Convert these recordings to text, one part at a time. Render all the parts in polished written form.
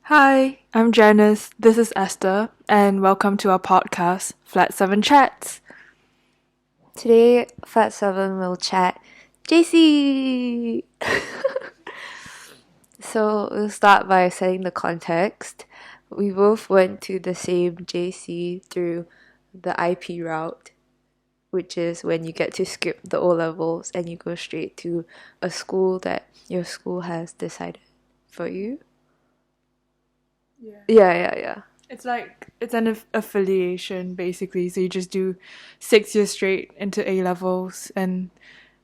Hi, I'm Janice, this is Esther, and welcome to our podcast, Flat 7 Chats. Today, Flat 7 will chat JC! So, we'll start by setting the context. We both went to the same JC through the IP route, which is when you get to skip the O levels and you go straight to a school that your school has decided for you. Yeah. It's an affiliation basically, so you just do 6 years straight into A levels, and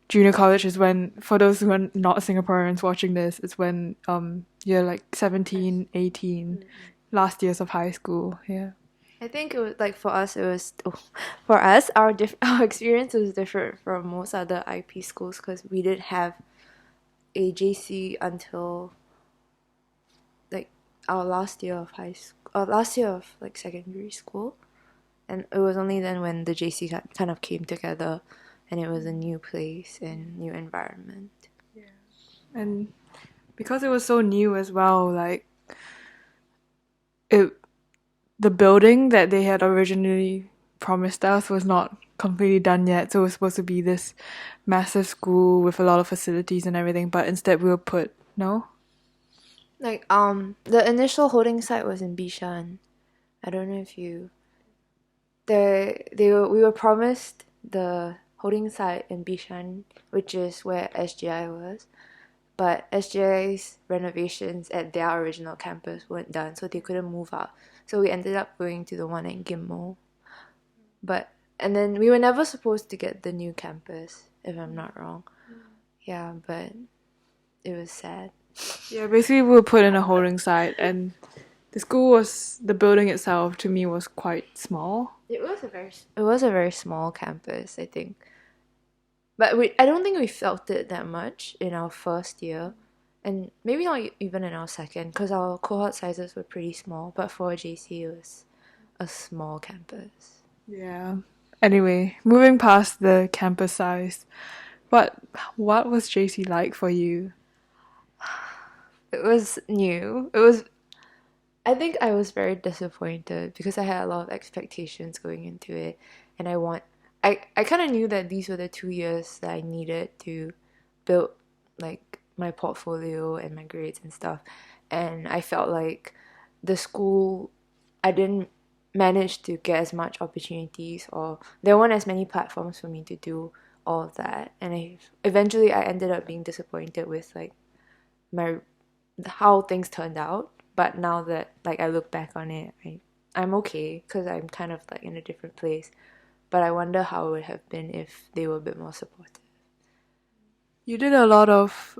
junior college is when, for those who are not Singaporeans watching this, it's when you're like 17, 18, last years of high school. Yeah. I think it was like for us, for us, our experience was different from most other IP schools because we didn't have a JC until like our last year of high school, last year of like secondary school, and it was only then when the JC kind of came together, and it was a new place and new environment. And because it was so new as well, like it the building that they had originally promised us was not completely done yet. So it was supposed to be this massive school with a lot of facilities and everything, but instead we were put no. Like the initial holding site was in Bishan. I don't know if you we were promised the holding site in Bishan, which is where SGI was, but SGI's renovations at their original campus weren't done, so they couldn't move out. So we ended up going to the one in Gimmo. And then we were never supposed to get the new campus, if I'm not wrong. Yeah, but it was sad. Yeah, basically we were put in a holding site, and the building itself to me was quite small. It was a very small campus, I think. But I don't think we felt it that much in our first year, and maybe not even in our second, because our cohort sizes were pretty small. But for JC, it was a small campus. Yeah. Anyway, moving past the campus size, what what was JC like for you? It was new. It was. I think I was very disappointed because I had a lot of expectations going into it, and I kind of knew that these were the 2 years that I needed to build like my portfolio and my grades and stuff, and I felt like the school I didn't manage to get as much opportunities, or there weren't as many platforms for me to do all of that, and eventually I ended up being disappointed with like my how things turned out. But now that like I look back on it, I'm okay because I'm kind of like in a different place. But I wonder how it would have been if they were a bit more supportive. You did a lot of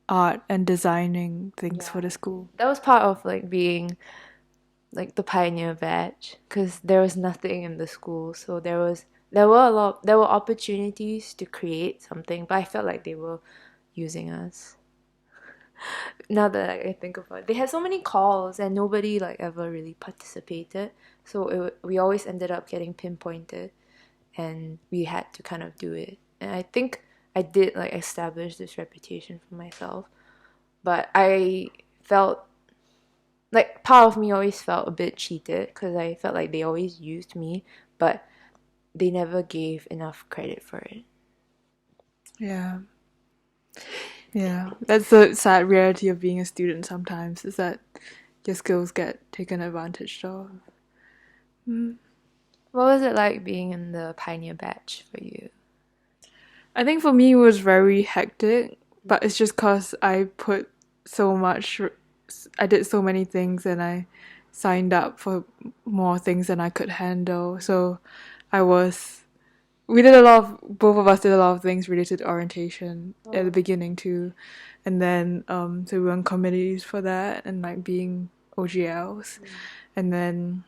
art and designing things for the school. That was part of like being like the pioneer batch because there was nothing in the school, so there were opportunities to create something, but I felt like they were using us. Now that I think about it, they had so many calls and nobody like ever really participated, so we always ended up getting pinpointed and we had to kind of do it. And I think I did like establish this reputation for myself, but I felt like part of me always felt a bit cheated because I felt like they always used me, but they never gave enough credit for it. Yeah. Yeah. That's the sad reality of being a student sometimes, is that your skills get taken advantage of. What was it like being in the pioneer batch for you? I think for me it was very hectic, but it's just cause I did so many things and I signed up for more things than I could handle. So I was, both of us did a lot of things related to orientation at the beginning too. And then, so we were on committees for that and like being OGLs. And then,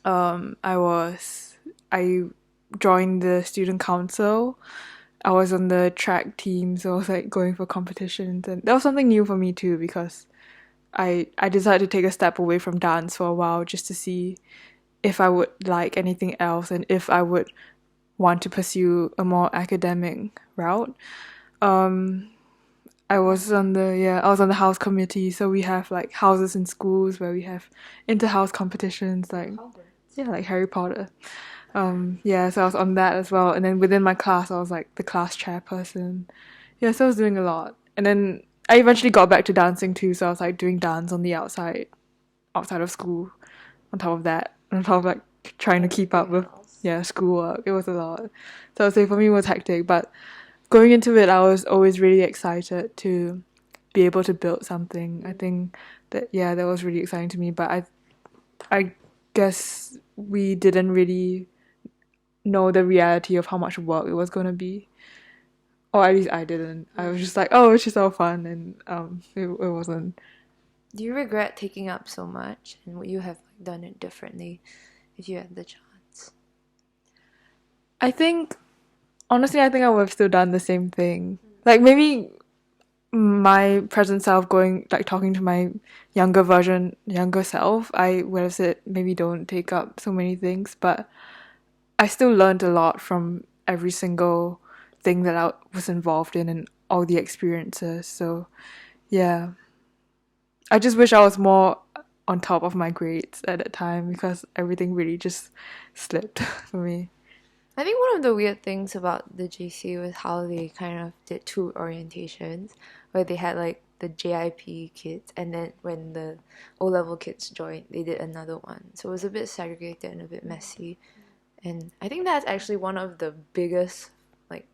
I joined the student council. I was on the track team, so I was like going for competitions, and that was something new for me too because I decided to take a step away from dance for a while just to see if I would like anything else and if I would want to pursue a more academic route. I was on the house committee, so we have like houses in schools where we have inter-house competitions, like like Harry Potter. Yeah, so I was on that as well, and then within my class, I was like the class chairperson. Yeah, so I was doing a lot, and then I eventually got back to dancing too. So I was like doing dance on the outside of school. On top of that, on top of like trying to keep up with schoolwork, it was a lot. So I'd say for me it was hectic, but going into it, I was always really excited to be able to build something. I think that was really exciting to me. But I guess we didn't really know the reality of how much work it was going to be, or at least I didn't. I was just like, oh, it's just all fun, and it wasn't. Do you regret taking up so much, and would you have done it differently if you had the chance? I think honestly, I think I would have still done the same thing. Like maybe my present self going like talking to my younger self, I would have said maybe don't take up so many things, but I still learned a lot from every single thing that I was involved in and all the experiences. So yeah, I just wish I was more on top of my grades at that time because everything really just slipped for me. I think one of the weird things about the JC was how they kind of did two orientations, where they had like the JIP kids, and then when the O level kids joined, they did another one. So it was a bit segregated and a bit messy. And I think that's actually one of the biggest like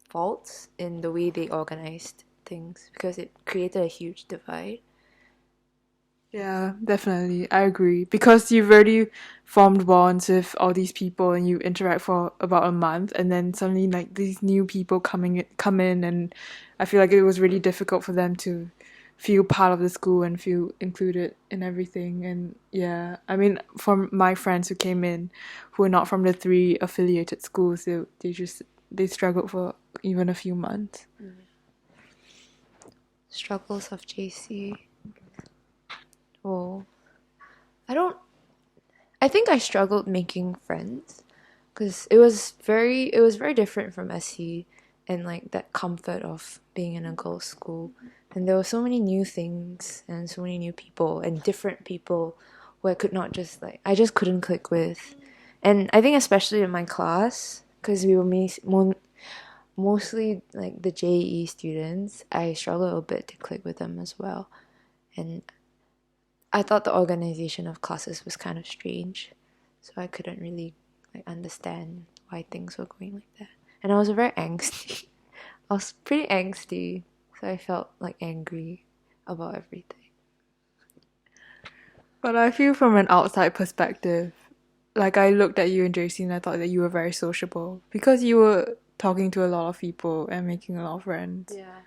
faults in the way they organized things because it created a huge divide. Yeah, definitely. I agree. Because you've already formed bonds with all these people and you interact for about a month and then suddenly like these new people come in and I feel like it was really difficult for them to feel part of the school and feel included in everything. And yeah, I mean from my friends who came in who are not from the three affiliated schools, they struggled for even a few months. Struggles of JC. Oh, I don't. I think I struggled making friends because it was very different from SC and like that comfort of being in a girls' school. And there were so many new things and so many new people and different people who I could not just like I just couldn't click with. And I think especially in my class because we were mostly like the JE students, I struggled a bit to click with them as well. And I thought the organization of classes was kind of strange, so I couldn't really like understand why things were going like that. And I was very angsty. I was pretty angsty, so I felt like angry about everything. But I feel from an outside perspective, like I looked at you in JC and I thought that you were very sociable because you were talking to a lot of people and making a lot of friends. Yeah.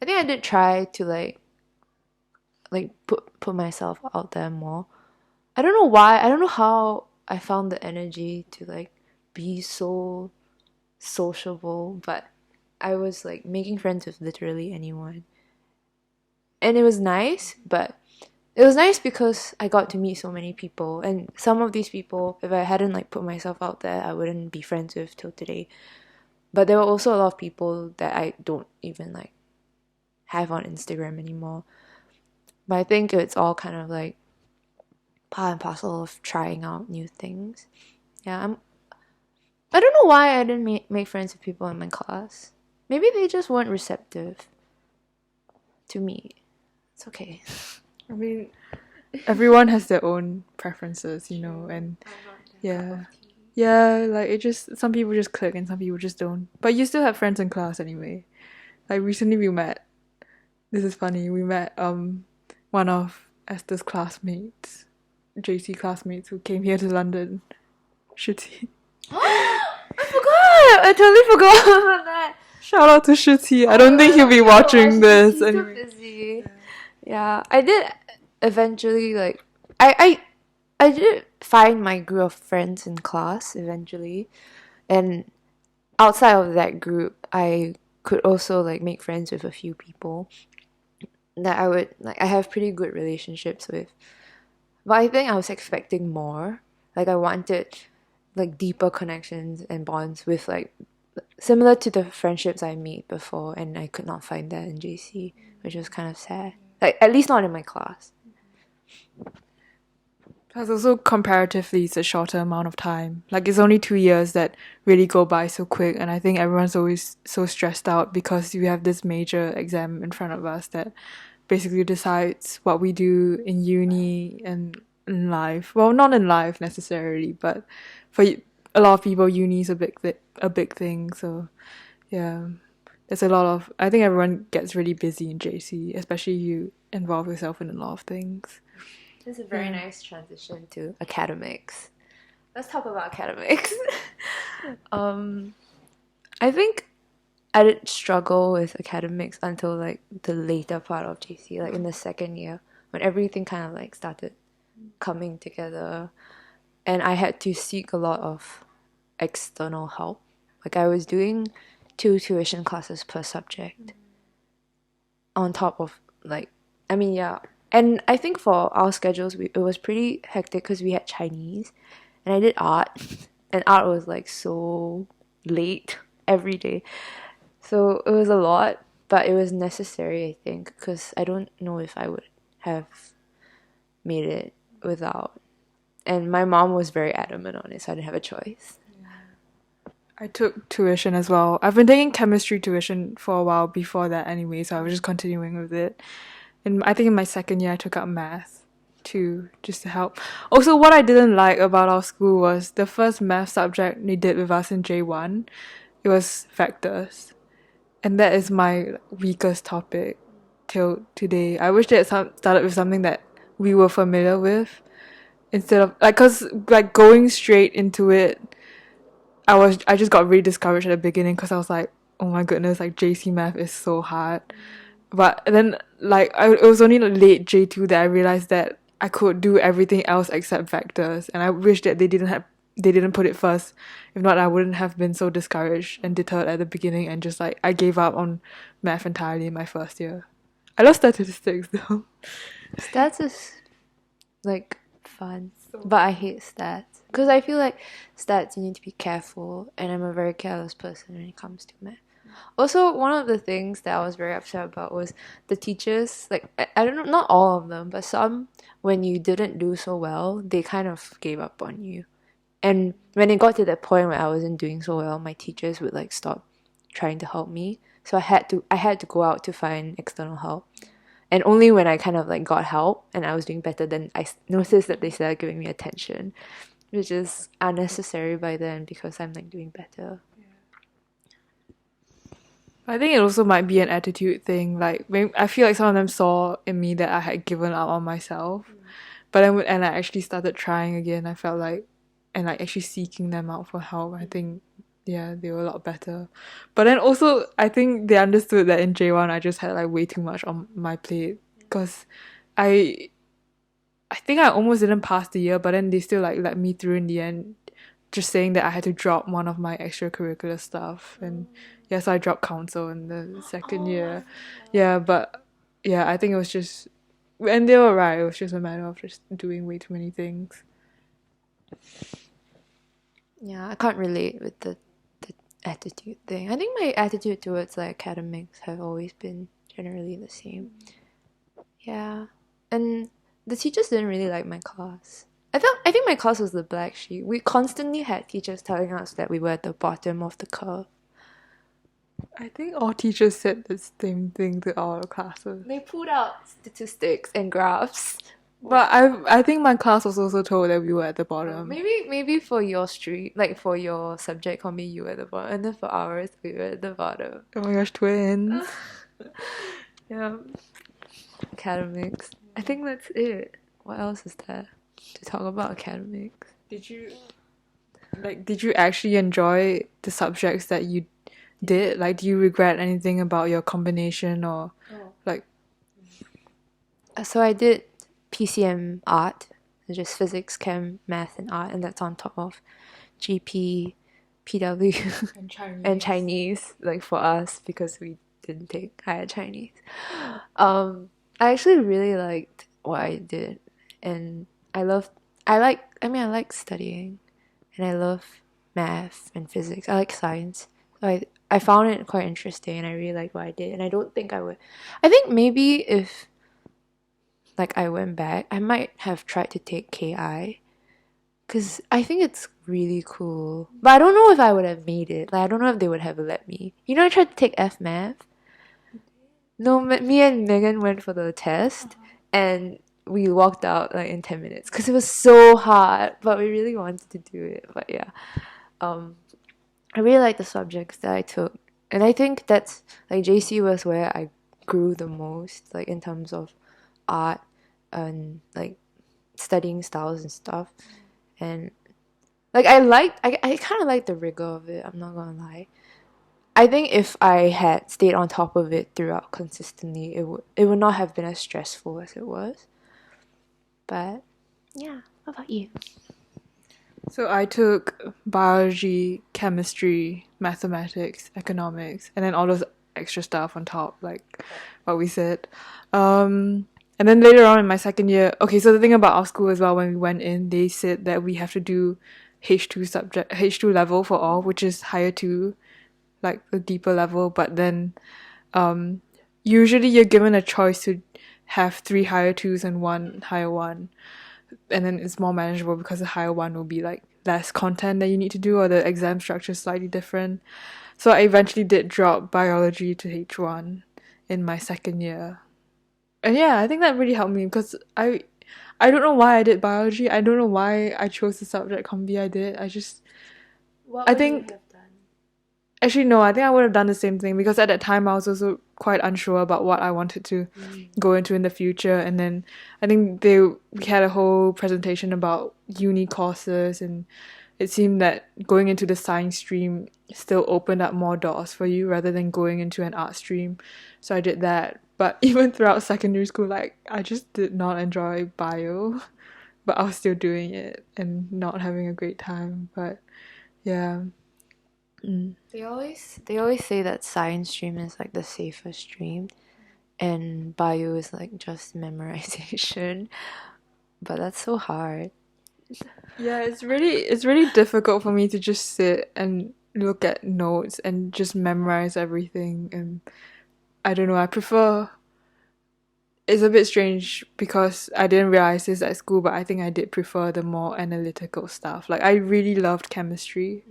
I think I did try to put myself out there more. I don't know why. I don't know how I found the energy to like be so sociable, but I was like making friends with literally anyone. And it was nice, but it was nice because I got to meet so many people and some of these people if I hadn't like put myself out there, I wouldn't be friends with till today. But there were also a lot of people that I don't even like have on Instagram anymore. But I think it's all kind of like part and parcel of trying out new things. Yeah, I don't know why I didn't make friends with people in my class. Maybe they just weren't receptive to me. It's okay. I mean, everyone has their own preferences, and yeah. Yeah, like it just some people just click and some people just don't. But you still have friends in class anyway. Like recently we met. This is funny. We met one of Esther's classmates, JC classmates who came here to London. Shitty. I forgot! I totally forgot about that. Shout out to Shitty. I don't think he'll be watching this He's anyway. so busy. Yeah, I did eventually like I did find my group of friends in class eventually, and outside of that group, I could also like make friends with a few people that I have pretty good relationships with. But I think I was expecting more. Like I wanted like deeper connections and bonds with like similar to the friendships I made before, and I could not find that in JC, which was kind of sad. Like, at least not in my class. Plus, also comparatively, it's a shorter amount of time. Like, it's only 2 years that really go by so quick, and I think everyone's always so stressed out because we have this major exam in front of us that basically decides what we do in uni and in life. Well, not in life necessarily, but for a lot of people, uni is a big thing. So yeah, there's a lot of. I think everyone gets really busy in JC, especially you involve yourself in a lot of things. This is a very nice transition to academics. Let's talk about academics. um, I think I didn't struggle with academics until like the later part of JC, like in the second year, when everything kind of like started coming together, and I had to seek a lot of external help. Like I was doing 2 tuition classes per subject on top of like, I mean, yeah. And I think for our schedules, it was pretty hectic because we had Chinese and I did art, and art was like so late every day. So it was a lot, but it was necessary, I think, because I don't know if I would have made it without. And my mom was very adamant on it, so I didn't have a choice. I took tuition as well. I've been taking chemistry tuition for a while before that anyway, so I was just continuing with it. And I think in my second year, I took up math too, just to help. Also, what I didn't like about our school was the first math subject they did with us in J1. It was vectors, and that is my weakest topic till today. I wish they had started with something that we were familiar with instead of like, cause like going straight into it, I just got really discouraged at the beginning because I was like, oh my goodness, like JC math is so hard. But then like it was only like late J2 that I realized that I could do everything else except vectors, and I wish that they didn't put it first. If not, I wouldn't have been so discouraged and deterred at the beginning, and just like I gave up on math entirely in my first year. I love statistics though. Stats is like fun, but I hate stats because I feel like stats you need to be careful, and I'm a very careless person when it comes to math. Also, one of the things that I was very upset about was the teachers. Like I don't know, not all of them, but some, when you didn't do so well, they kind of gave up on you. And when it got to that point where I wasn't doing so well, my teachers would like stop trying to help me. So I had to go out to find external help. And only when I kind of like got help and I was doing better, then I noticed that they started giving me attention, which is unnecessary by then because I'm like doing better. I think it also might be an attitude thing. Like maybe, I feel like some of them saw in me that I had given up on myself, but then and I actually started trying again. I felt like and like actually seeking them out for help. I think yeah, they were a lot better. But then also I think they understood that in J1 I just had like way too much on my plate because I I think I almost didn't pass the year, but then they still like let me through in the end, just saying that I had to drop one of my extracurricular stuff. And yes, I dropped council in the second year. Yeah, but yeah, I think it was just, and they were right. It was just a matter of just doing way too many things. Yeah, I can't relate with the attitude thing. I think my attitude towards like academics have always been generally the same. Yeah. And the teachers didn't really like my class. I think my class was the black sheep. We constantly had teachers telling us that we were at the bottom of the curve. I think all teachers said the same thing to all classes. They pulled out statistics and graphs. But I think my class was also told that we were at the bottom. Maybe for your stream, like for your subject, maybe you were at the bottom, and then for ours, we were at the bottom. Oh my gosh, twins. Yeah. Academics. I think that's it. What else is there to talk about academics? Did you actually enjoy the subjects that you did? Like, do you regret anything about your combination or like So I did PCM art, just physics, chem, math, and art, and that's on top of GP, PW, and Chinese? and Chinese, like for us because we didn't take higher Chinese. I actually really liked what I did, and I like studying, and I love math and physics. I like science. I found it quite interesting, and I really liked what I did. And I don't think I would. I think maybe if like I went back, I might have tried to take KI because I think it's really cool. But I don't know if I would have made it. Like I don't know if they would have let me. You know, I tried to take F math. No, me and Megan went for the test, and we walked out like in 10 minutes because it was so hard. But we really wanted to do it. But yeah, um, I really like the subjects that I took, and I think that's like JC was where I grew the most, like in terms of art and like studying styles and stuff. And like I kind of like the rigor of it. I'm not gonna lie. I think if I had stayed on top of it throughout consistently, it would not have been as stressful as it was. But yeah, what about you? So I took biology, chemistry, mathematics, economics, and then all those extra stuff on top, like what we said. And then later on in my second year, okay, so the thing about our school as well, when we went in, they said that we have to do H2 level for all, which is higher two, like a deeper level. But then, um, usually you're given a choice to have three higher twos and one higher one, and then it's more manageable because the higher one will be like less content that you need to do, or the exam structure is slightly different. So I eventually did drop biology to H1 in my second year. And yeah, I think that really helped me because I don't know why I did biology. I don't know why I chose the subject combi I did. What I would you think have done? actually no, I think I would have done the same thing because at that time I was also quite unsure about what I wanted to go into in the future. And then I think we had a whole presentation about uni courses, and it seemed that going into the science stream still opened up more doors for you rather than going into an art stream. So I did that. But even throughout secondary school, like I just did not enjoy bio, but I was still doing it and not having a great time. But yeah. Mm. They always say that science stream is like the safest stream, and bio is like just memorization. But that's so hard. Yeah, it's really difficult for me to just sit and look at notes and just memorize everything. And I don't know, I prefer, it's a bit strange because I didn't realize this at school, but I think I did prefer the more analytical stuff. Like I really loved chemistry.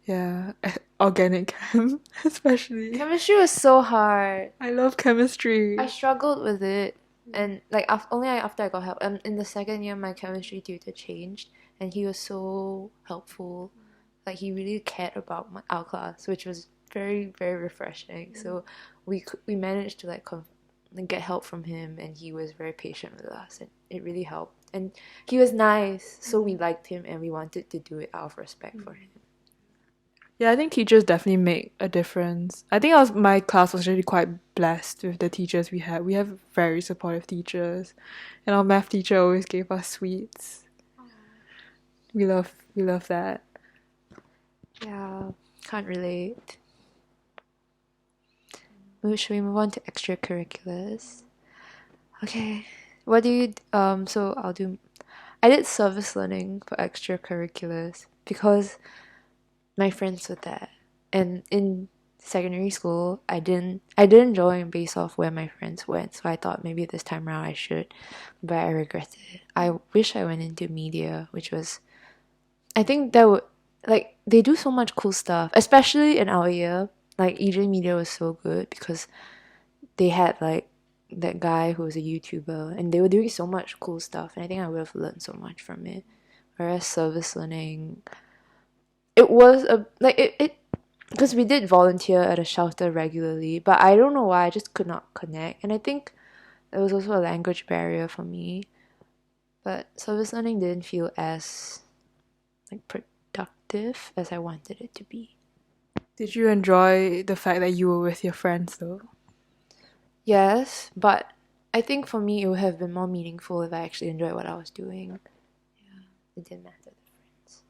Yeah, organic chem especially. Chemistry was so hard. I love I chemistry. struggled with it, and like only after I got help. In the second year, my chemistry tutor changed, and he was so helpful. Like he really cared about our class, which was very very refreshing. So we managed to like get help from him, and he was very patient with us, and it really helped. And he was nice, so we liked him, and we wanted to do it out of respect for him. Yeah, I think teachers definitely make a difference. I think my class was really quite blessed with the teachers we had. We have very supportive teachers, and our math teacher always gave us sweets. We love that. Yeah, can't relate. Should we move on to extracurriculars? Okay. What do you so I did service learning for extracurriculars because my friends were there. And in secondary school, I didn't join based off where my friends went, so I thought maybe this time around I should, but I regretted it. I wish I went into media, which was I think that would like they do so much cool stuff, especially in our year. Like EJ Media was so good because they had like that guy who was a YouTuber, and they were doing so much cool stuff, and I think I would have learned so much from it. Whereas service learning, it was a like it because we did volunteer at a shelter regularly, but I don't know why I just could not connect, and I think there was also a language barrier for me. But service learning didn't feel as like productive as I wanted it to be. Did you enjoy the fact that you were with your friends though? Yes, but I think for me it would have been more meaningful if I actually enjoyed what I was doing. Yeah, it didn't matter the friends.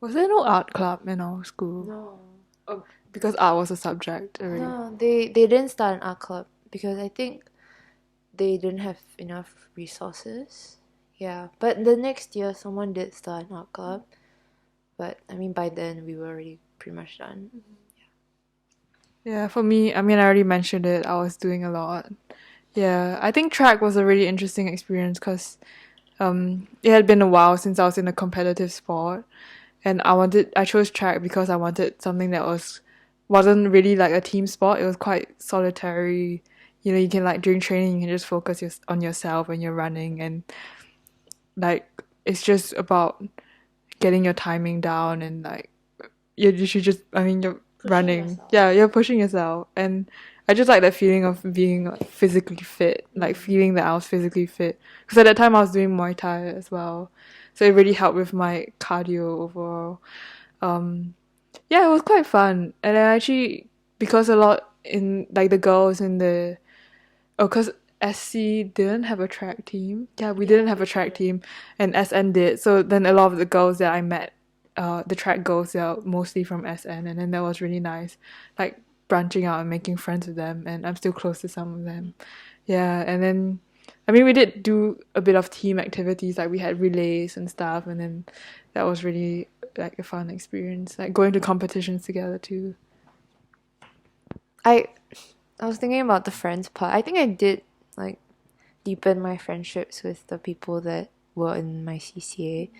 Was there no art club in our school? No, Oh, because art was a subject already. no, they didn't start an art club because I think they didn't have enough resources. Yeah, but the next year someone did start an art club, but I mean by then we were already pretty much done. Yeah, for me, I mean, I already mentioned it. I was doing a lot. Yeah, I think track was a really interesting experience because it had been a while since I was in a competitive sport, and I chose track because I wanted something that wasn't really like a team sport. It was quite solitary. You know, you can like during training, you can just focus on yourself when you're running, and like it's just about getting your timing down and like you should just I mean you're Pushing running. yourself. Yeah, you're pushing yourself. And I just like that feeling of being like physically fit, like Mm. feeling that I was physically fit. Because at that time I was doing Muay Thai as well. So it really helped with my cardio overall. Um yeah, it was quite fun. And I actually because a lot in like the girls in the because SC didn't have a track team. Yeah, we Yeah, didn't have we a track didn't. team, and SN did. So then a lot of the girls that I met, the track girls, they're mostly from SN, and then that was really nice, like branching out and making friends with them. And I'm still close to some of them. Yeah, and then I mean we did do a bit of team activities, like we had relays and stuff, and then that was really like a fun experience, like going to competitions together too. I I was thinking about the friends part. I think I did like deepen my friendships with the people that were in my CCA,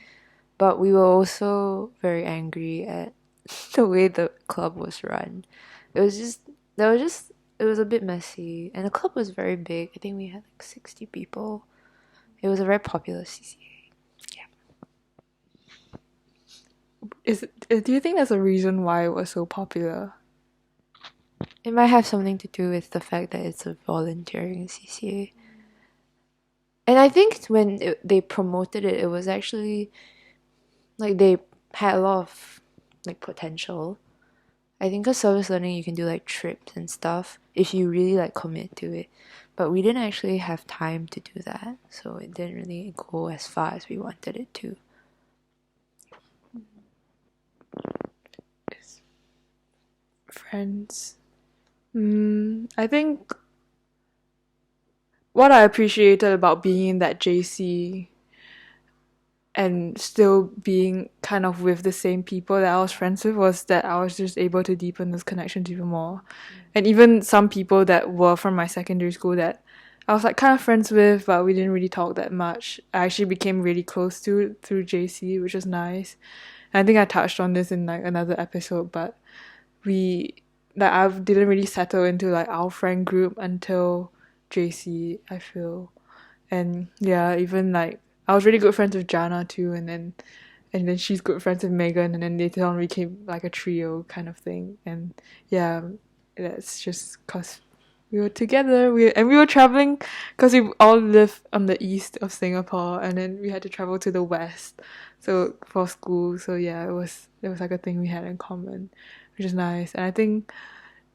but we were also very angry at the way the club was run. It was just there was just it was a bit messy, and the club was very big. I think we had like 60 people. It was a very popular CCA. Yeah. Do you think there's a reason why it was so popular? It might have something to do with the fact that it's a volunteering CCA. And I think when they promoted it, it was actually like they had a lot of like potential. I think a service learning you can do like trips and stuff if you really like commit to it. But we didn't actually have time to do that, so it didn't really go as far as we wanted it to. Friends. I think what I appreciated about being in that JC and still being kind of with the same people that I was friends with was that I was just able to deepen those connections even more. And even some people that were from my secondary school that I was like kind of friends with, but we didn't really talk that much. I actually became really close to through JC, which was nice. And I think I touched on this in like another episode, but we like I didn't really settle into like our friend group until JC, I feel. And yeah, even like I was really good friends with Jana too, and then she's good friends with Megan, and then later on we became like a trio kind of thing. And yeah, that's just cause we were together. We were traveling because we all live on the east of Singapore, and then we had to travel to the west, so for school. So yeah, it was like a thing we had in common, which is nice. And I think,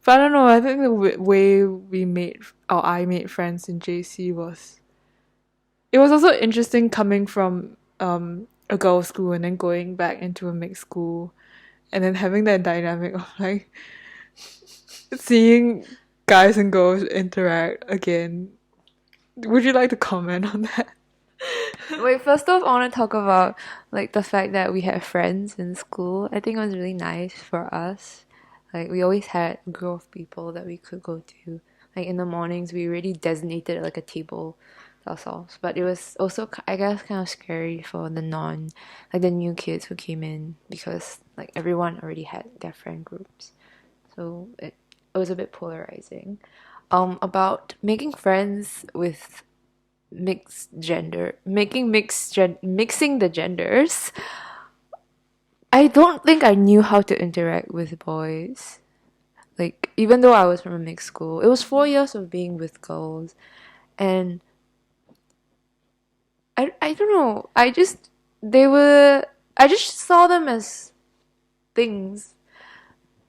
but I don't know. I think the way we made or I made friends in JC was it was also interesting coming from a girls' school and then going back into a mixed school and then having that dynamic of like seeing guys and girls interact again. Would you like to comment on that? Wait, first off, I want to talk about like the fact that we had friends in school. I think it was really nice for us. Like we always had a group of people that we could go to. Like in the mornings, we already designated like a table to ourselves. But it was also, I guess, kind of scary for like the new kids who came in because like everyone already had their friend groups. So it was a bit polarizing. About making friends with mixing the genders. I don't think I knew how to interact with boys. Like even though I was from a mixed school, it was 4 years of being with girls, and I don't know. They were I just saw them as things.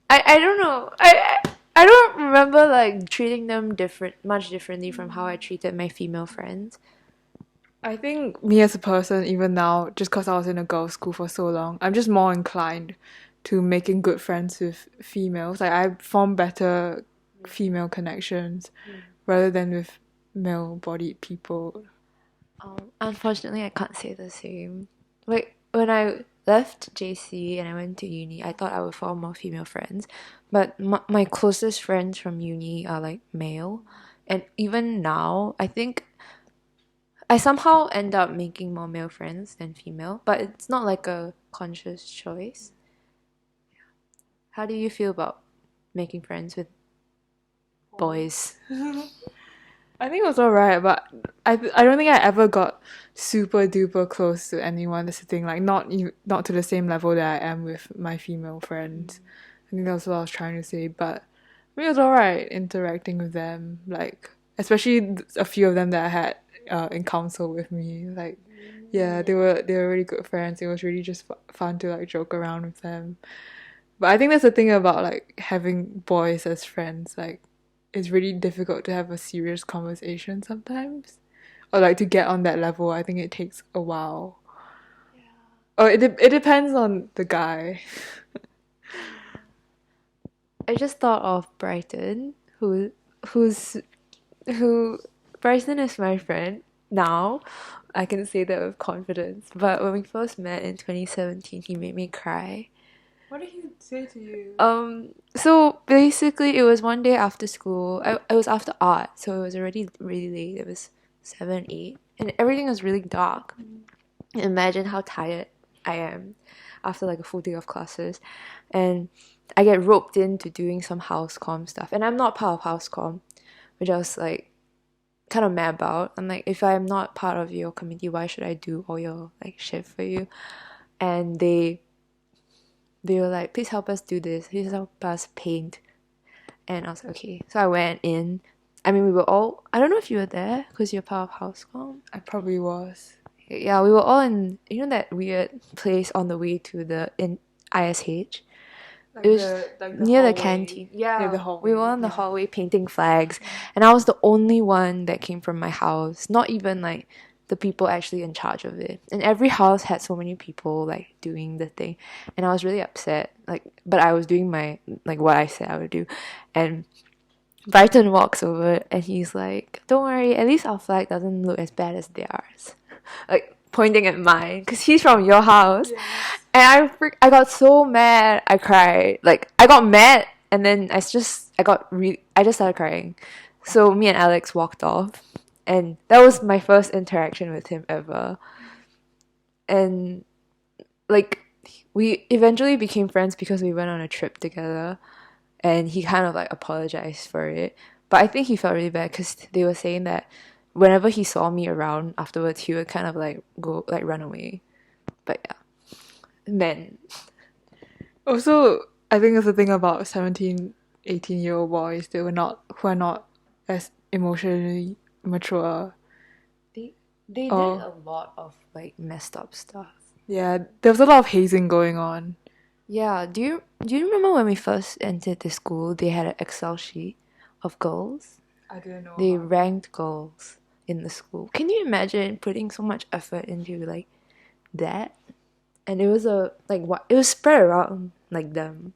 I don't know. I don't remember like treating them much differently from how I treated my female friends. I think me as a person, even now, just because I was in a girls' school for so long, I'm just more inclined to making good friends with females. Like I form better female connections rather than with male-bodied people. Unfortunately, I can't say the same. Like when I left JC and I went to uni, I thought I would form more female friends, but my closest friends from uni are like male, and even now, I think I somehow end up making more male friends than female, but it's not like a conscious choice. How do you feel about making friends with boys? I think it was alright, but I don't think I ever got super duper close to anyone. That's the thing, like not to the same level that I am with my female friends. I think that's what I was trying to say. But I mean, it was alright interacting with them, like especially a few of them that I had in council with me. Like, yeah, they were really good friends. It was really just fun to like joke around with them. But I think that's the thing about like having boys as friends. Like, it's really difficult to have a serious conversation sometimes, or like to get on that level. I think it takes a while. Oh, it depends on the guy. I just thought of Brighton, who's who Bryson is my friend now. I can say that with confidence. But when we first met in 2017, he made me cry. What did he say to you? So basically, it was one day after school. It was after art, so it was already really late. It was 7, 8, and everything was really dark. Imagine how tired I am after like a full day of classes, and I get roped into doing some house comm stuff, and I'm not part of house comm, which I was like kind of mad about. I'm like, if I'm not part of your committee, why should I do all your like shit for you? And they were like, please help us do this, please help us paint. And I was like, okay. So I went in. I mean, we were all, I don't know if you were there because you're part of Housecom. I probably was. Yeah, we were all in, that weird place on the way to the in ISH. Like It was like near the hallway. canteen. Yeah, Near the hallway. we were on the Yeah. hallway painting flags, and I was the only one that came from my house. Not even like the people actually in charge of it. And every house had so many people like doing the thing, and I was really upset. Like, but I was doing my like what I said I would do, and Brighton walks over and he's like, "Don't worry, at least our flag doesn't look as bad as theirs." Like pointing at mine, because he's from your house. And I got so mad, I cried. Like I got mad, and then I just started crying. So me and Alex walked off, and that was my first interaction with him ever. And like we eventually became friends because we went on a trip together, and he kind of like apologized for it. But I think he felt really bad because they were saying that whenever he saw me around afterwards, he would kind of like go like run away. But yeah, men. Also, I think it's the thing about 17, 18-year-old boys. Who are not as emotionally mature. They did Oh, a lot of like messed up stuff. yeah, there was a lot of hazing going on. Yeah, do you remember when we first entered the school? They had an Excel sheet of girls. I didn't know They about. ranked girls in the school. Can you imagine putting so much effort into like that? And it was it was spread around like them.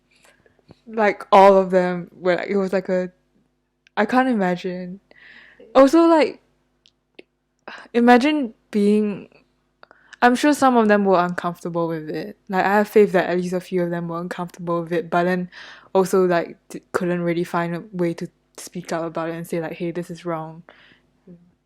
Like all of them were like, it was like a, I can't imagine. Also, like, imagine being, I'm sure some of them were uncomfortable with it. Like, I have faith that at least a few of them were uncomfortable with it, but then also, like, couldn't really find a way to speak up about it and say, like, hey, this is wrong.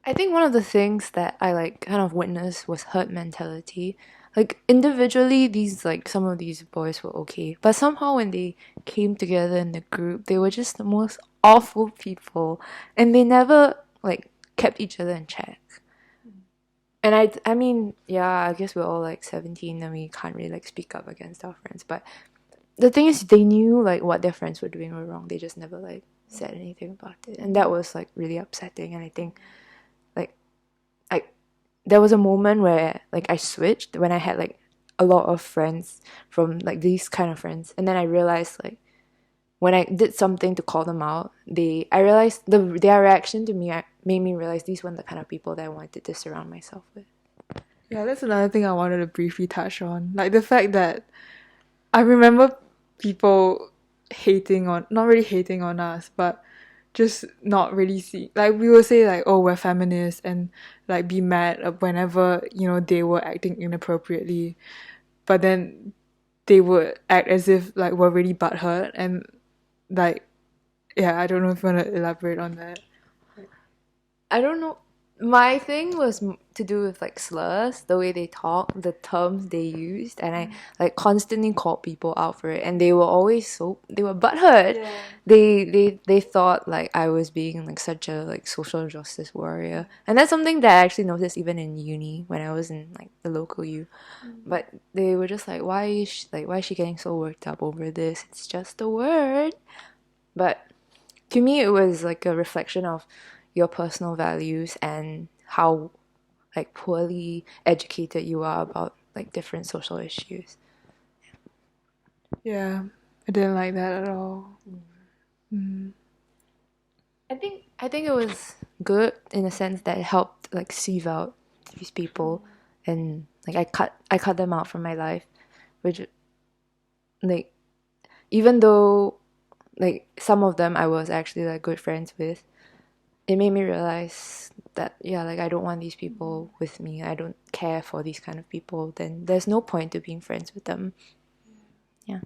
I think one of the things that I like kind of witnessed was herd mentality. Like individually, these like some of these boys were okay, but somehow when they came together in the group, they were just the most awful people, and they never like kept each other in check. And I mean, yeah, I guess we're all like 17 and we can't really like speak up against our friends. But the thing is, they knew like what their friends were doing were wrong. They just never like said anything about it, and that was like really upsetting. And I think like I there was a moment where like I switched when I had like a lot of friends from like these kind of friends, and then I realized like when I did something to call them out, I realized their reaction to me made me realize these weren't the kind of people that I wanted to surround myself with. Yeah, that's another thing I wanted to briefly touch on. Like, the fact that I remember people not really hating on us, but just not really see, like, we will say like, oh, we're feminists, and like be mad whenever they were acting inappropriately. but then they would act as if like we're really butthurt, and like, yeah, I don't know if you want to elaborate on that. I don't know. My thing was to do with like slurs, the way they talk, the terms they used, and I like constantly called people out for it, and they were always they were butthurt. Yeah. They thought like I was being like such a like social justice warrior, and that's something that I actually noticed even in uni when I was in like the local U. But they were just like, why is she getting so worked up over this? It's just a word. But to me, it was like a reflection of your personal values and how like poorly educated you are about like different social issues. Yeah, I didn't like that at all. I think it was good in the sense that it helped like sieve out these people, and like I cut them out from my life, which like even though like some of them I was actually like good friends with, it made me realize that yeah, like I don't want these people with me. I don't care for these kind of people. Then there's no point to being friends with them. Yeah.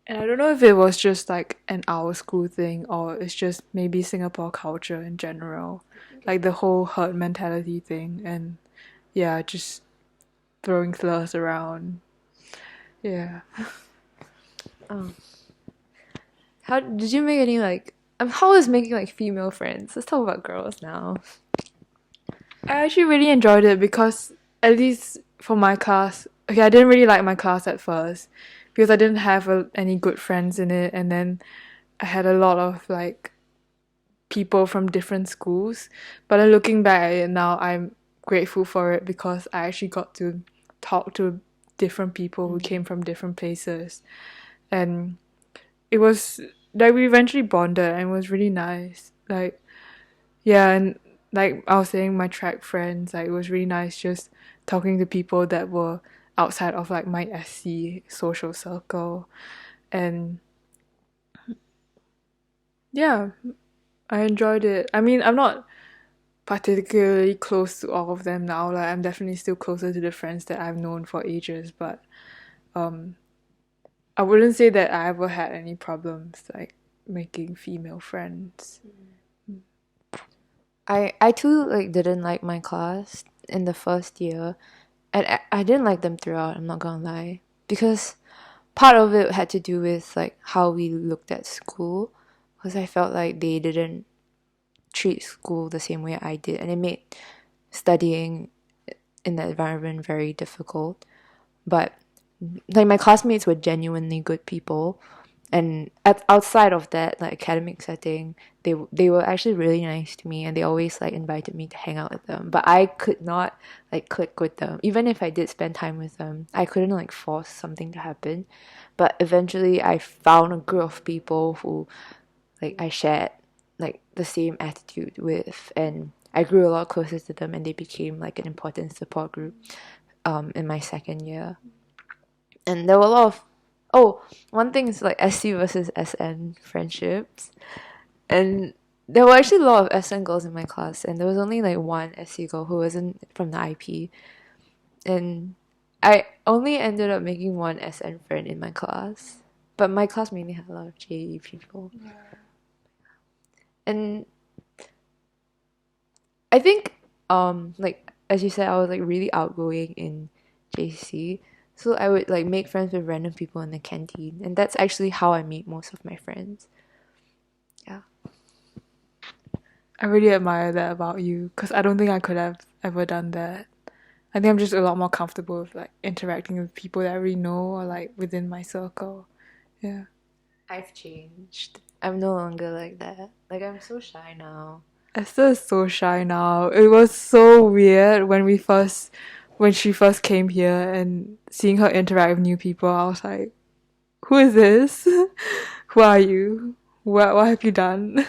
And I don't know if it was just like an our school thing or it's just maybe Singapore culture in general. Like the whole herd mentality thing and yeah, just throwing slurs around. Yeah. Oh. How did you make any like? How is making like female friends? Let's talk about girls now. I actually really enjoyed it because at least for my class, okay, I didn't really like my class at first because I didn't have any good friends in it, and then I had a lot of like people from different schools. But then looking back at it now, I'm grateful for it because I actually got to talk to different people who came from different places, and it was like we eventually bonded, and it was really nice. Like, yeah, and like I was saying, my track friends, like it was really nice just talking to people that were outside of like my SC social circle, and yeah, I enjoyed it. I mean, I'm not particularly close to all of them now. Like, I'm definitely still closer to the friends that I've known for ages, but um, I wouldn't say that I ever had any problems like making female friends. I too like didn't like my class in the first year, and I didn't like them throughout. I'm not gonna lie, because part of it had to do with like how we looked at school, because I felt like they didn't treat school the same way I did, and it made studying in that environment very difficult. But like my classmates were genuinely good people, and outside of that like academic setting, they were actually really nice to me, and they always like invited me to hang out with them. But I could not like click with them. Even if I did spend time with them, I couldn't like force something to happen. But eventually I found a group of people who like I shared like the same attitude with, and I grew a lot closer to them, and they became like an important support group in my second year. And there were a lot of one thing is like SC versus SN friendships, and there were actually a lot of SN girls in my class, and there was only like one SC girl who wasn't from the IP, and I only ended up making one SN friend in my class, but my class mainly had a lot of JE people. And I think like as you said, I was like really outgoing in JC. So I would like make friends with random people in the canteen, and that's actually how I meet most of my friends. Yeah. I really admire that about you because I don't think I could have ever done that. I think I'm just a lot more comfortable with like interacting with people that I already know or like within my circle. Yeah. I've changed. I'm no longer like that. Like I'm so shy now. Esther is so shy now. It was so weird when she first came here and seeing her interact with new people. I was like, who is this? Who are you? What have you done?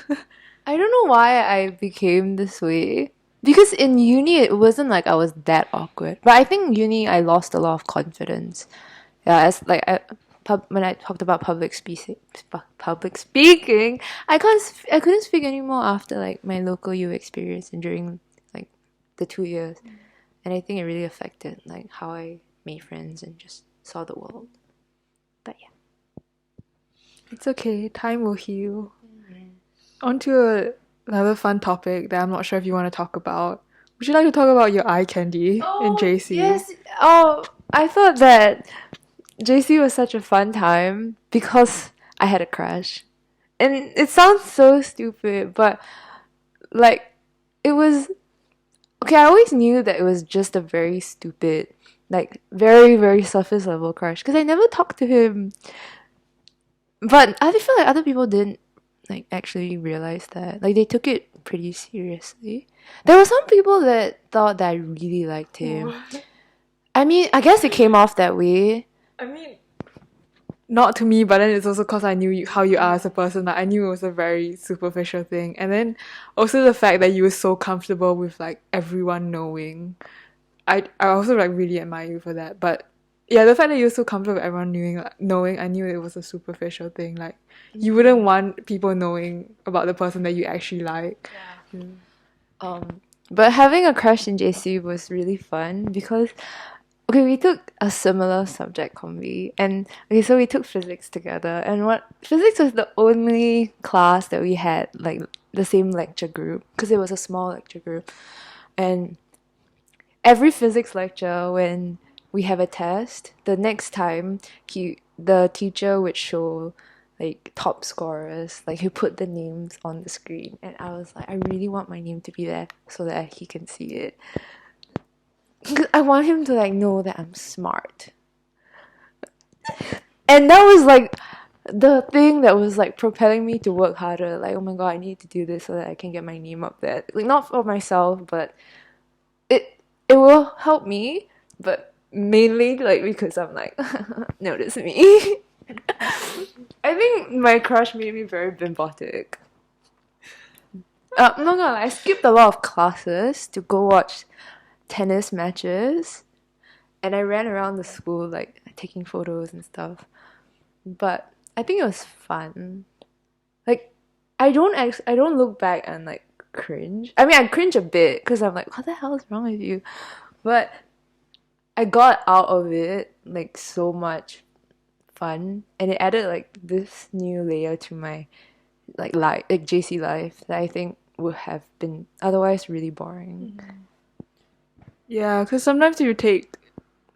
I don't know why I became this way. Because in uni it wasn't like I was that awkward. But I think uni I lost a lot of confidence. Yeah, as like when I talked about public speaking, I couldn't speak anymore after like my local U experience and during like the 2 years, and I think it really affected like how I made friends and just saw the world. But yeah. It's okay. Time will heal. On to another fun topic that I'm not sure if you want to talk about. Would you like to talk about your eye candy in JC? Yes. Oh, I thought that JC was such a fun time because I had a crush. And it sounds so stupid, but like it was okay, I always knew that it was just a very stupid, like very, very surface level crush because I never talked to him. But I feel like other people didn't like actually realize that. Like they took it pretty seriously. There were some people that thought that I really liked him. I mean, I guess it came off that way. I mean, not to me, but then it's also because I knew how you are as a person. Like I knew it was a very superficial thing, and then also the fact that you were so comfortable with like everyone knowing. I also like really admire you for that. But yeah, the fact that you were so comfortable with everyone knowing, I knew it was a superficial thing. Like you wouldn't want people knowing about the person that you actually like. But having a crush in JC was really fun because okay, we took a similar subject combi, and okay, so we took physics together, and what physics was the only class that we had like the same lecture group because it was a small lecture group, and every physics lecture when we have a test, the next time the teacher would show like top scorers, like he put the names on the screen, and I was like, I really want my name to be there so that he can see it. Cause I want him to like know that I'm smart. And that was like the thing that was like propelling me to work harder. Like, oh my god, I need to do this so that I can get my name up there. Like not for myself, but it will help me, but mainly like because I'm like notice me. I think my crush made me very bimbotic. I'm not gonna lie, I skipped a lot of classes to go watch tennis matches, and I ran around the school like taking photos and stuff. But I think it was fun. Like I don't look back and like cringe. I mean, I cringe a bit because I'm like, what the hell is wrong with you? But I got out of it like so much fun, and it added like this new layer to my like JC life that I think would have been otherwise really boring. Yeah, because sometimes if you take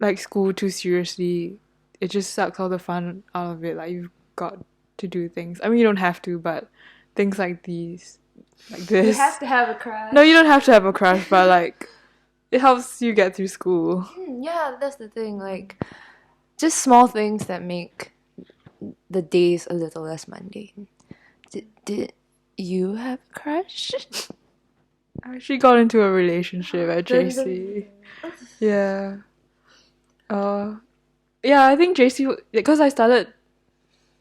like school too seriously, it just sucks all the fun out of it. Like you've got to do things. I mean, you don't have to, but things like these, like this. You have to have a crush. No, you don't have to have a crush, but like it helps you get through school. Yeah, that's the thing. Like, just small things that make the days a little less mundane. Did you have a crush? I actually got into a relationship at JC. Yeah. Yeah, I think JC because I started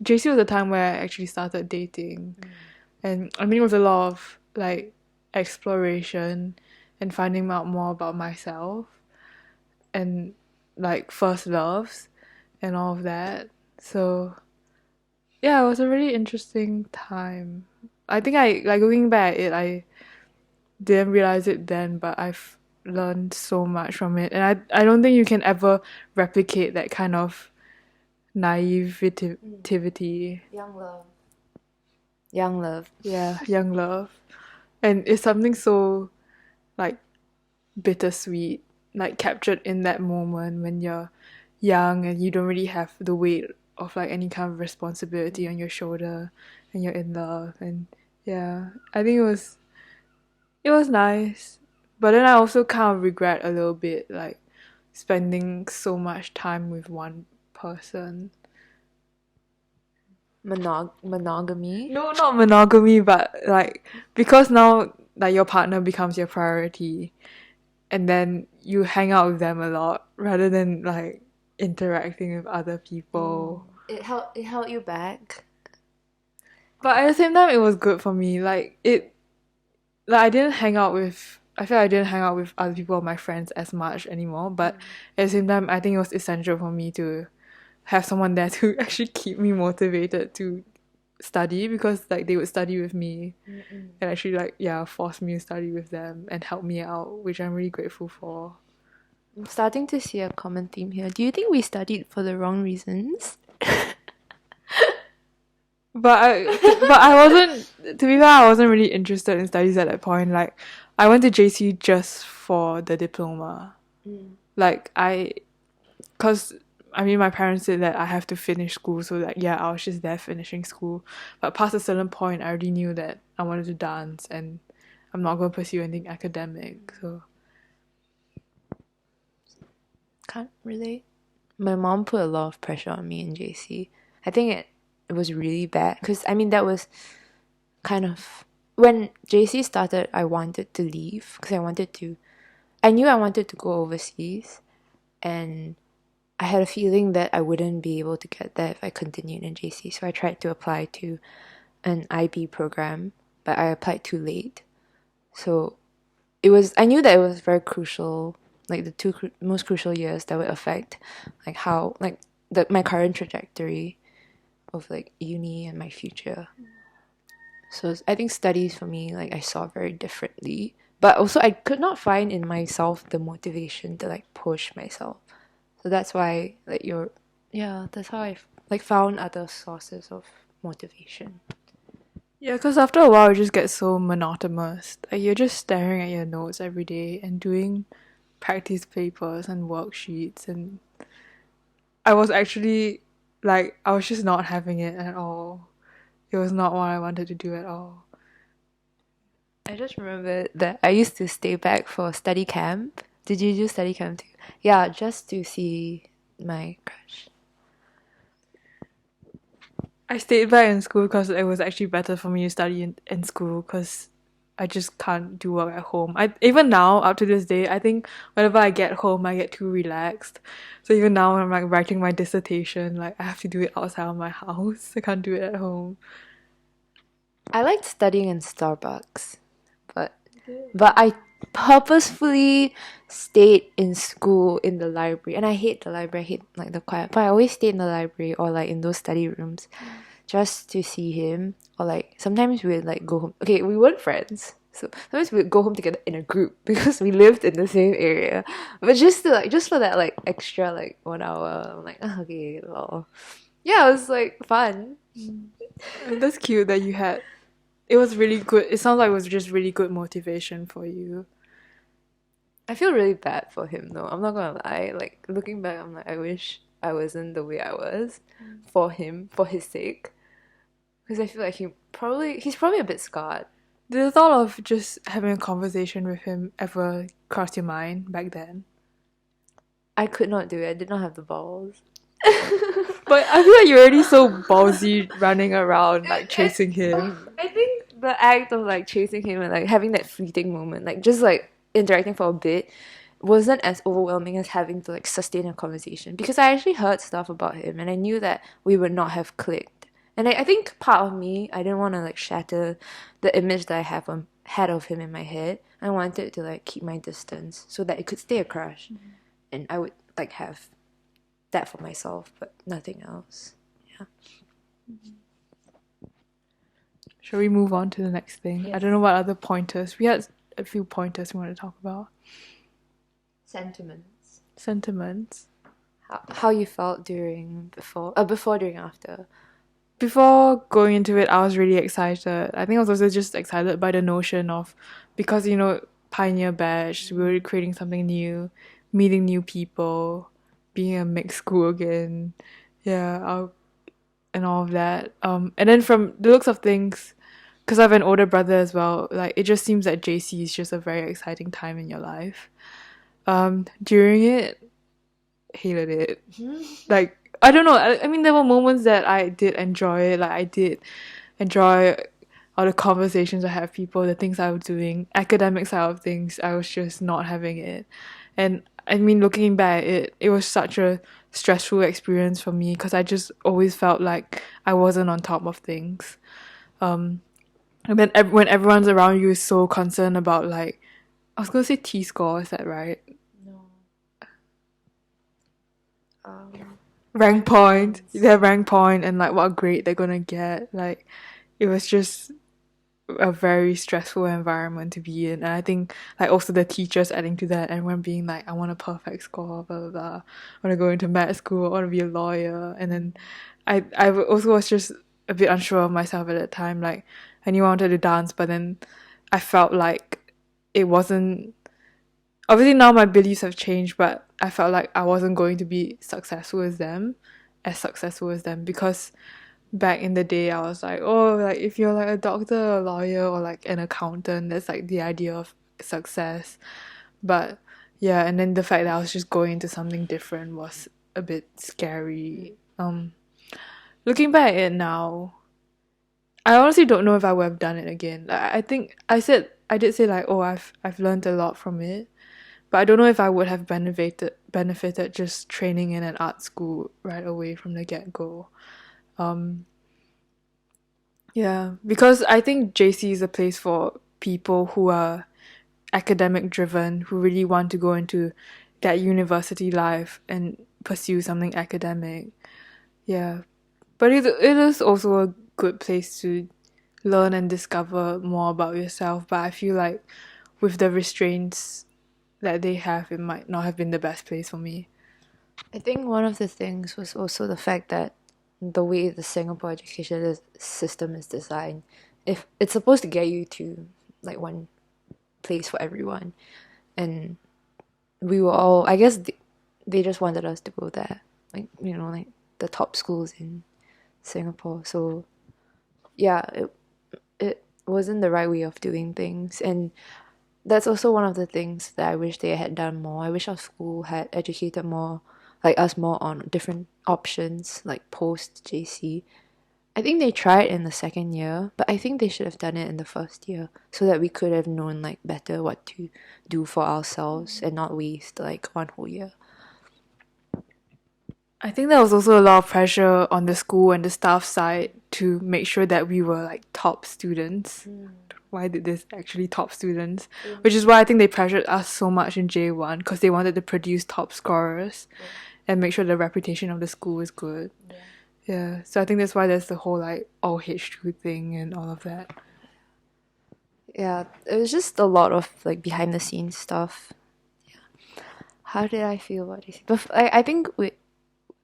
JC was the time where I actually started dating. And I mean it was a lot of like exploration and finding out more about myself and like first loves and all of that. So yeah, it was a really interesting time. I think I like looking back at it, I didn't realize it then, but I've learned so much from it, and I don't think you can ever replicate that kind of naivety. Young love. Young love. Yeah, young love, and it's something so like bittersweet, like captured in that moment when you're young and you don't really have the weight of like any kind of responsibility on your shoulder, and you're in love, and yeah, I think it was nice, but then I also kind of regret a little bit like spending so much time with one person. Monogamy? No, not monogamy, but like because now like your partner becomes your priority, and then you hang out with them a lot rather than like interacting with other people. It held you back. But at the same time, it was good for me. Like I didn't hang out with. I feel like I didn't hang out with other people, my friends, as much anymore. But at the same time, I think it was essential for me to have someone there to actually keep me motivated to study, because like they would study with me and actually like force me to study with them and help me out, which I'm really grateful for. I'm starting to see a common theme here. Do you think we studied for the wrong reasons? But I wasn't. To be fair, I wasn't really interested in studies at that point. Like, I went to JC just for the diploma. Like cause I mean, my parents said that I have to finish school, so like yeah, I was just there finishing school. But past a certain point, I already knew that I wanted to dance, and I'm not going to pursue anything academic. So Can't relate. My mom put a lot of pressure on me in JC. I think it was really bad because I mean that was kind of when JC started. I wanted to leave because I knew I wanted to go overseas, and I had a feeling that I wouldn't be able to get there if I continued in JC. So I tried to apply to an IB program, but I applied too late. So I knew that it was very crucial, like the two most crucial years that would affect like how like my current trajectory of like uni and my future. So I think studies for me, like I saw very differently, but also I could not find in myself the motivation to like push myself. So that's why like yeah, that's how I like found other sources of motivation. yeah, because after a while, it just gets so monotonous. Like you're just staring at your notes every day and doing practice papers and worksheets, and I was actually like I was just not having it at all. It was not what I wanted to do at all. I just remember that I used to stay back for study camp. Did you do study camp too? Yeah, just to see my crush. I stayed back in school because it was actually better for me to study in school because I just can't do work at home. I even now, up to this day, I think whenever I get home, I get too relaxed. So even now, when I'm like writing my dissertation, like I have to do it outside of my house. I can't do it at home. I liked studying in Starbucks, but I purposefully stayed in school in the library, and I hate the library. I hate like the quiet, but I always stayed in the library or like in those study rooms, just to see him. Or like sometimes we'd like go home. Okay, we weren't friends, so sometimes we'd go home together in a group because we lived in the same area. But just for that like extra like 1 hour, I'm like okay, well, yeah, it was like fun. And that's cute that you had. It was really good. It sounds like it was just really good motivation for you. I feel really bad for him though. I'm not gonna lie. Like looking back, I'm like, I wish I wasn't the way I was for him, for his sake. Because I feel like he's probably a bit scarred. Did the thought of just having a conversation with him ever cross your mind back then? I could not do it. I did not have the balls. But I feel like you're already so ballsy running around, like chasing him. I think the act of like chasing him and like having that fleeting moment, like just like interacting for a bit, wasn't as overwhelming as having to like sustain a conversation because I actually heard stuff about him and I knew that we would not have clicked. And I think part of me, I didn't want to like shatter the image that I had of him in my head. I wanted to like keep my distance so that it could stay a crush, and I would like have that for myself, but nothing else. Yeah. Shall we move on to the next thing? Yes. I don't know what other pointers. We had a few pointers we want to talk about. Sentiments. Sentiments. How you felt before, during, after. Before going into it, I was really excited. I think I was also just excited by the notion of, because, Pioneer Batch, we were creating something new, meeting new people, being a mixed school again. Yeah, and all of that. And then from the looks of things, because I have an older brother as well, like it just seems that JC is just a very exciting time in your life. During it, hated it. Like I don't know. I mean, there were moments that I did enjoy it. Like I did enjoy all the conversations I had with people, the things I was doing, academic side of things. I was just not having it, and I mean, looking back, it was such a stressful experience for me because I just always felt like I wasn't on top of things. And then when everyone's around you is so concerned about like, I was gonna say T score, is that right? No. Rank point, their rank point, and like what grade they're gonna get. Like, it was just a very stressful environment to be in. And I think like also the teachers adding to that, everyone being like, I want a perfect score, blah blah blah. I want to go into med school, I want to be a lawyer. And then I also was just a bit unsure of myself at that time. Like I knew I wanted to dance, but then I felt like it wasn't, obviously now my beliefs have changed, but I felt like I wasn't going to be as successful as them, because back in the day I was like, oh, like if you're like a doctor, a lawyer, or like an accountant, that's like the idea of success. But yeah, and then the fact that I was just going into something different was a bit scary. Looking back at it now, I honestly don't know if I would have done it again. Like, I think I did say like, oh, I've learned a lot from it, but I don't know if I would have benefited just training in an art school right away from the get go. Um, yeah, because I think JC is a place for people who are academic driven, who really want to go into that university life and pursue something academic. Yeah, but it is also a good place to learn and discover more about yourself. But I feel like with the restraints that they have, it might not have been the best place for me. I think one of the things was also the fact that the way the Singapore education system is designed, if it's supposed to get you to like one place for everyone, and we were all, I guess they just wanted us to go there, like like the top schools in Singapore. So yeah, it wasn't the right way of doing things, and that's also one of the things that I wish they had done more. I wish our school had educated more, like us more on different options, like post JC. I think they tried in the second year, but I think they should have done it in the first year so that we could have known like better what to do for ourselves and not waste like one whole year. I think there was also a lot of pressure on the school and the staff side to make sure that we were like top students. Why did this actually top students? Which is why I think they pressured us so much in J1, because they wanted to produce top scorers and make sure the reputation of the school is good. Yeah, so I think that's why there's the whole like all H2 thing and all of that. Yeah, it was just a lot of like behind the scenes stuff. How did I feel about JC? I think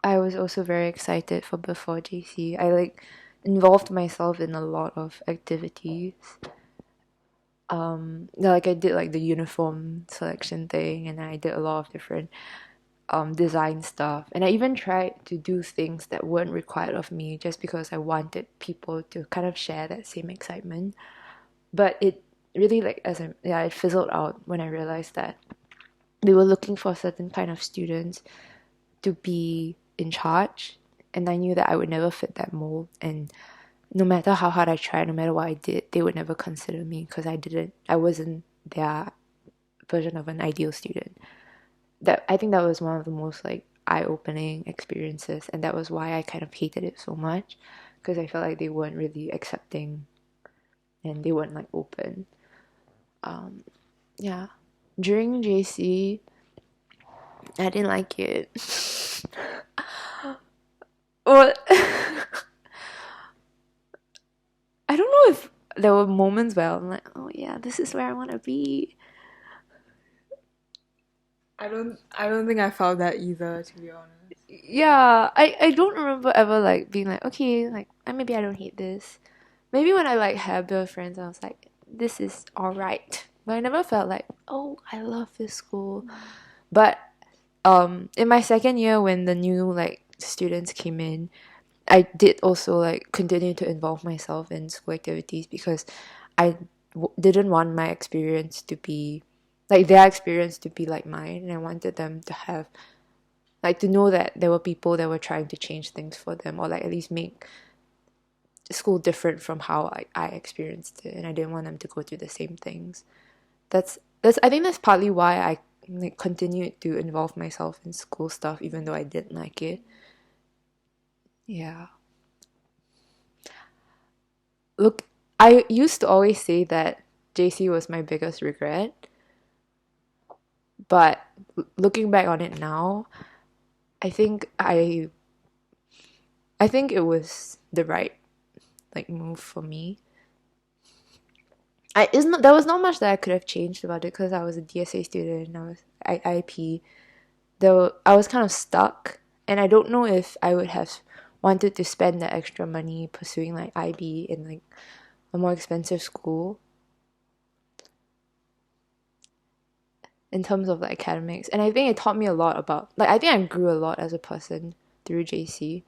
I was also very excited for before JC. I like involved myself in a lot of activities. Like I did like the uniform selection thing, and I did a lot of different design stuff, and I even tried to do things that weren't required of me just because I wanted people to kind of share that same excitement. But it really like it fizzled out when I realized that they were looking for a certain kind of students to be in charge, and I knew that I would never fit that mold, and no matter how hard I tried, no matter what I did, they would never consider me because I wasn't their version of an ideal student. That I think that was one of the most like eye-opening experiences, and that was why I kind of hated it so much, because I felt like they weren't really accepting and they weren't like open. Yeah, during JC, I didn't like it. Well, I don't know if there were moments where I'm like, oh yeah, this is where I want to be. I don't think I felt that either, to be honest. Yeah, I don't remember ever like being like, okay, like maybe I don't hate this. Maybe when I like had Bill friends, I was like, this is alright. But I never felt like, oh, I love this school. But in my second year when the new like students came in, I did also like continue to involve myself in school activities because I didn't want my experience to be like their experience to be like mine, and I wanted them to have like to know that there were people that were trying to change things for them, or like at least make school different from how I experienced it, and I didn't want them to go through the same things. That's I think that's partly why I like continued to involve myself in school stuff even though I didn't like it. Yeah. Look, I used to always say that JC was my biggest regret, but looking back on it now, I think I think it was the right like move for me. there was not much that I could have changed about it because I was a DSA student. I was IIP. Though I was kind of stuck, and I don't know if I would have wanted to spend that extra money pursuing like IB in like a more expensive school in terms of like academics. And I think it taught me a lot about like I think I grew a lot as a person through JC,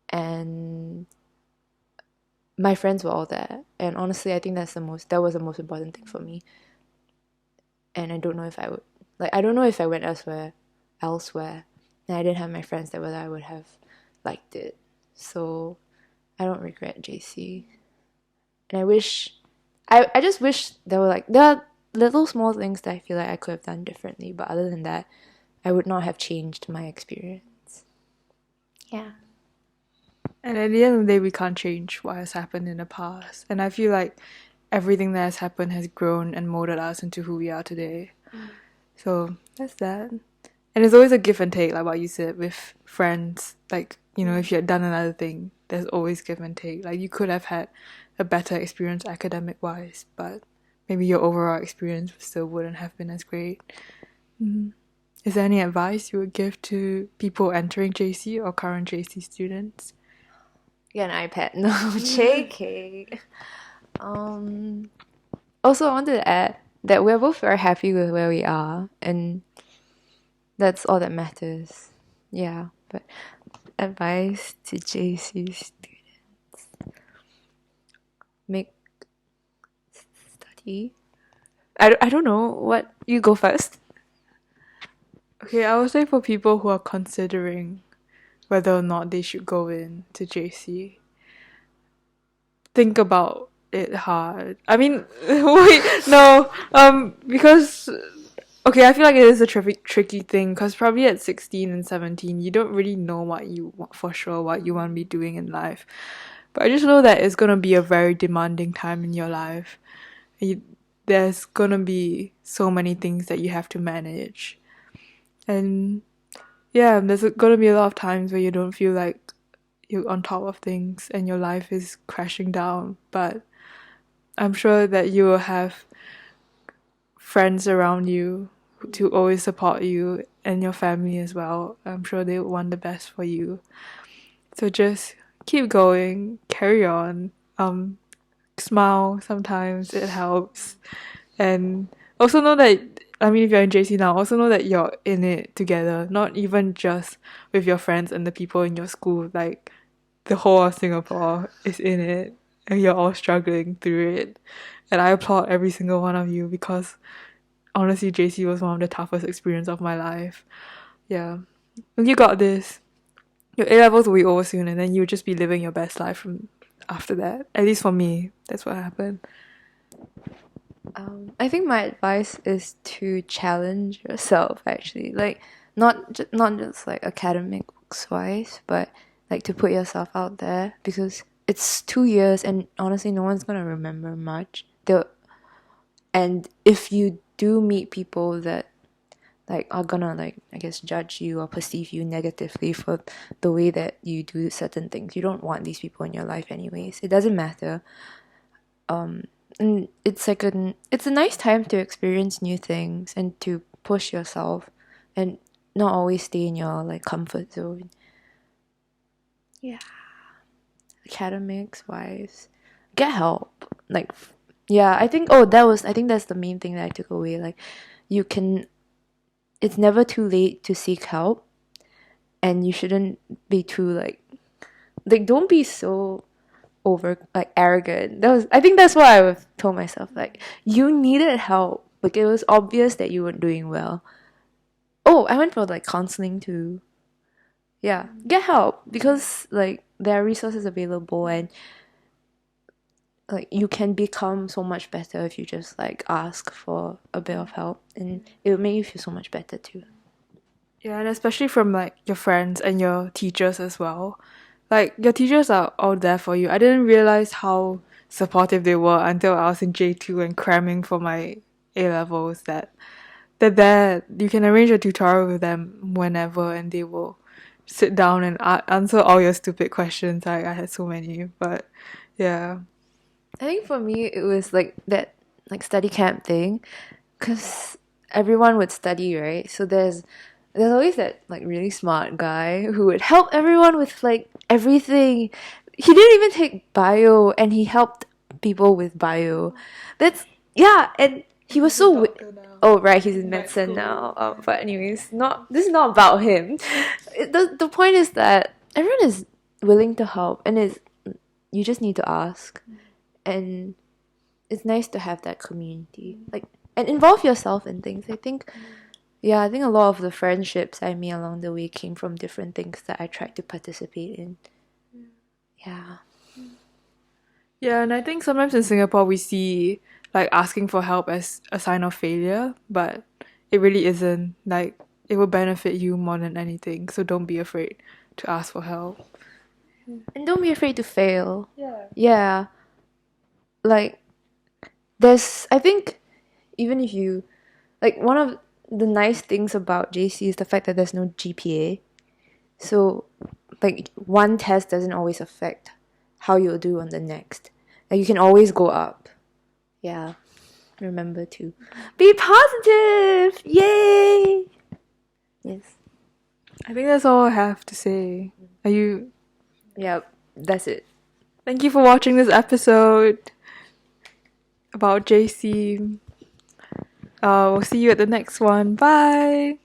and my friends were all there. And honestly, I think that was the most important thing for me. And I don't know if I would like I don't know if I went elsewhere and I didn't have my friends there, whether I would have liked it. So I don't regret JC. And I just wish there are little small things that I feel like I could have done differently, but other than that, I would not have changed my experience. Yeah. And at the end of the day, we can't change what has happened in the past. And I feel like everything that has happened has grown and molded us into who we are today. So that's that. And it's always a give and take, like what you said, with friends. Like, if you had done another thing, there's always give and take. Like, you could have had a better experience academic wise, but maybe your overall experience still wouldn't have been as great. Is there any advice you would give to people entering JC or current JC students? Get an iPad. No, JK. Also, I wanted to add that we're both very happy with where we are, and that's all that matters. Yeah, but advice to JC students: make study. I don't know what you go first. Okay, I would say for people who are considering whether or not they should go in to JC, think about it hard. I mean, wait, no, because okay, I feel like it is a tricky thing because probably at 16 and 17, you don't really know what you want for sure, what you want to be doing in life. But I just know that it's gonna be a very demanding time in your life. There's gonna be so many things that you have to manage, and yeah, there's gonna be a lot of times where you don't feel like you're on top of things and your life is crashing down. But I'm sure that you will have friends around you to always support you and your family as well. I'm sure they want the best for you. So just keep going, carry on. Smile sometimes, it helps. And also know that, I mean, if you're in JC now, also know that you're in it together, not even just with your friends and the people in your school. Like, the whole of Singapore is in it, and you're all struggling through it. And I applaud every single one of you because honestly, JC was one of the toughest experience of my life. Yeah. And you got this. Your A levels will be over soon, and then you'll just be living your best life from after that. At least for me, that's what happened. I think my advice is to challenge yourself. Actually, like not just like academics wise, but like to put yourself out there because it's 2 years, and honestly, no one's gonna remember much. And if you do meet people that like are gonna like I guess judge you or perceive you negatively for the way that you do certain things, you don't want these people in your life anyways. It doesn't matter. And it's a nice time to experience new things and to push yourself and not always stay in your like comfort zone. Yeah. Academics wise, get help. Like yeah, I think that's the main thing that I took away. Like you can it's never too late to seek help, and you shouldn't be too like don't be so over like arrogant. I think that's what I would told myself. Like you needed help. Like it was obvious that you weren't doing well. Oh, I went for like counseling too. Yeah, get help because like there are resources available, and like you can become so much better if you just like ask for a bit of help, and it will make you feel so much better too. Yeah, and especially from like your friends and your teachers as well. Like your teachers are all there for you. I didn't realize how supportive they were until I was in J2 and cramming for my A levels that they're there. You can arrange a tutorial with them whenever and they will sit down and answer all your stupid questions. I had so many, but yeah. I think for me it was like that like study camp thing, because everyone would study, right? So there's always that like really smart guy who would help everyone with like everything. He didn't even take bio, and he helped people with bio. That's yeah, and he was so. Oh right, he's in medicine now. But anyways, not this is not about him. The point is that everyone is willing to help, and is you just need to ask, and it's nice to have that community, like, and involve yourself in things. I think, yeah, I think a lot of the friendships I made along the way came from different things that I tried to participate in. Yeah. Yeah, and I think sometimes in Singapore we see like asking for help as a sign of failure, but it really isn't. Like it will benefit you more than anything. So don't be afraid to ask for help. And don't be afraid to fail. Yeah. Yeah. Like, there's, I think, even if you, like, one of the nice things about JC is the fact that there's no GPA. So, like, one test doesn't always affect how you'll do on the next. Like, you can always go up. Yeah. Remember to be positive. Yay. Yes. I think that's all I have to say. Are you Yep. That's it. Thank you for watching this episode about JC. We'll see you at the next one. Bye.